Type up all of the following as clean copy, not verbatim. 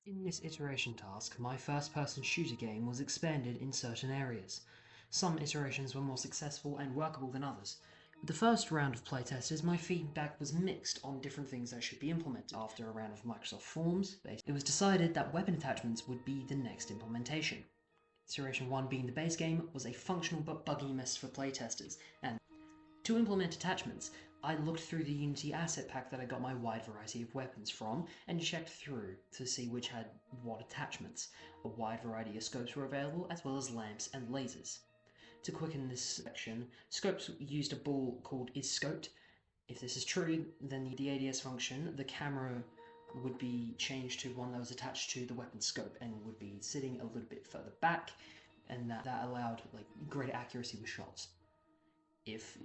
In this iteration task, my first-person shooter game was expanded in certain areas. Some iterations were more successful and workable than others. With the first round of playtesters, my feedback was mixed on different things that should be implemented. After a round of Microsoft Forms, it was decided that weapon attachments would be the next implementation. Iteration 1 being the base game was a functional but buggy mess for playtesters, and to implement attachments, I looked through the Unity asset pack that I got my wide variety of weapons from and checked through to see which had what attachments. A wide variety of scopes were available, as well as lamps and lasers. To quicken this section, scopes used a bool called isScoped. If this is true, then the ADS function, the camera would be changed to one that was attached to the weapon scope and would be sitting a little bit further back, and that allowed greater accuracy with shots. If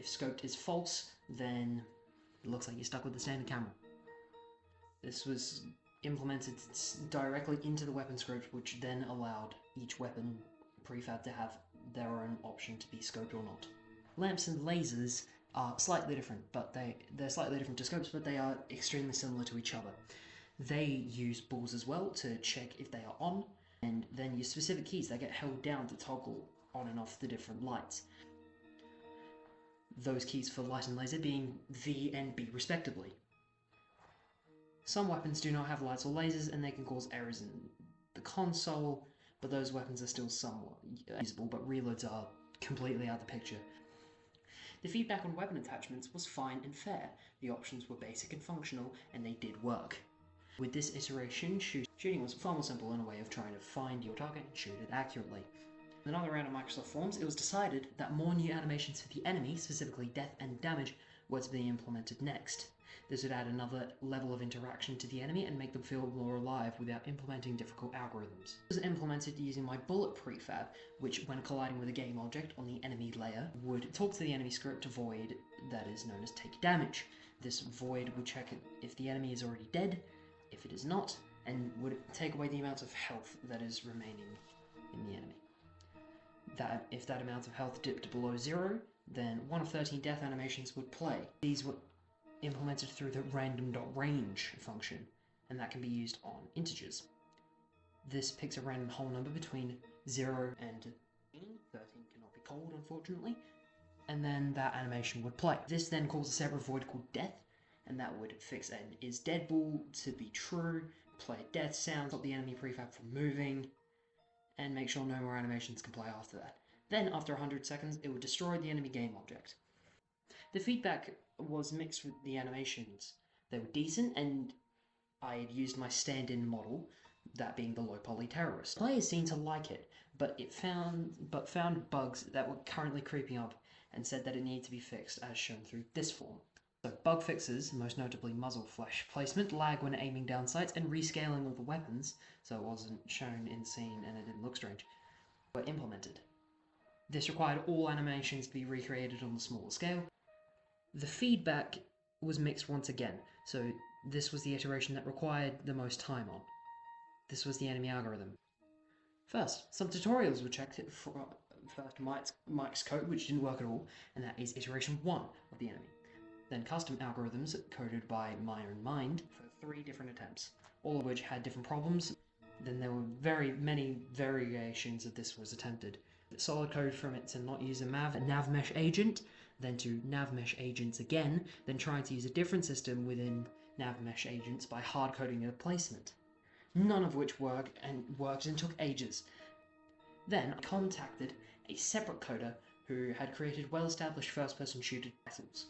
scoped is false, then it looks like you're stuck with the standard camera. This was implemented directly into the weapon script, which then allowed each weapon prefab to have their own option to be scoped or not. Lamps and lasers are slightly different, but they're slightly different to scopes, but they are extremely similar to each other. They use balls as well to check if they are on, and then use specific keys that get held down to toggle on and off the different lights. Those keys for light and laser being V and B respectively. Some weapons do not have lights or lasers and they can cause errors in the console, but those weapons are still somewhat usable, but reloads are completely out of the picture. The feedback on weapon attachments was fine and fair. The options were basic and functional, and they did work. With this iteration, shooting was far more simple in a way of trying to find your target and shoot it accurately. In another round of Microsoft Forms, it was decided that more new animations for the enemy, specifically death and damage, were to be implemented next. This would add another level of interaction to the enemy and make them feel more alive without implementing difficult algorithms. It was implemented using my bullet prefab, which, when colliding with a game object on the enemy layer, would talk to the enemy script void that is known as take damage. This void would check if the enemy is already dead, if it is not, and would take away the amount of health that is remaining in the enemy. If that amount of health dipped below 0, then 1 of 13 death animations would play. These were implemented through the random.range function, and that can be used on integers. This picks a random whole number between 0 and 13. 13 cannot be called, unfortunately, and then that animation would play. This then calls a separate void called death, and that would fix an is dead bool to be true, play a death sound, stop the enemy prefab from moving, and make sure no more animations can play after that. Then, after 100 seconds, it would destroy the enemy game object. The feedback was mixed with the animations. They were decent, and I had used my stand-in model, that being the low-poly terrorist. Players seemed to like it, but found bugs that were currently creeping up and said that it needed to be fixed, as shown through this form. So bug fixes, most notably muzzle flash placement, lag when aiming down sights, and rescaling of the weapons, so it wasn't shown in scene and it didn't look strange, were implemented. This required all animations to be recreated on a smaller scale. The feedback was mixed once again, so this was the iteration that required the most time on. This was the enemy algorithm. First, some tutorials were checked for first Mike's code, which didn't work at all, and that is iteration 1 of the enemy. Then custom algorithms coded by my own mind for 3 different attempts, all of which had different problems. Then there were very many variations of this was attempted. Solid code from it to not use a nav mesh agent, then to nav mesh agents again, then trying to use a different system within nav mesh agents by hard coding their placement. None of which worked and took ages. Then I contacted a separate coder who had created well-established first-person shooter titles,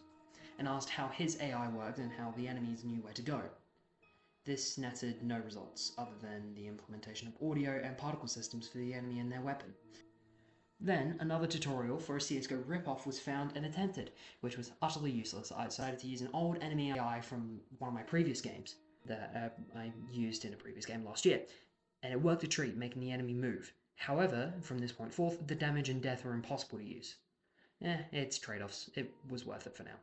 and asked how his AI worked and how the enemies knew where to go. This netted no results, other than the implementation of audio and particle systems for the enemy and their weapon. Then, another tutorial for a CSGO ripoff was found and attempted, which was utterly useless. I decided to use an old enemy AI from one of my previous games that I used in a previous game last year, and it worked a treat, making the enemy move. However, from this point forth, the damage and death were impossible to use. It's trade-offs. It was worth it for now.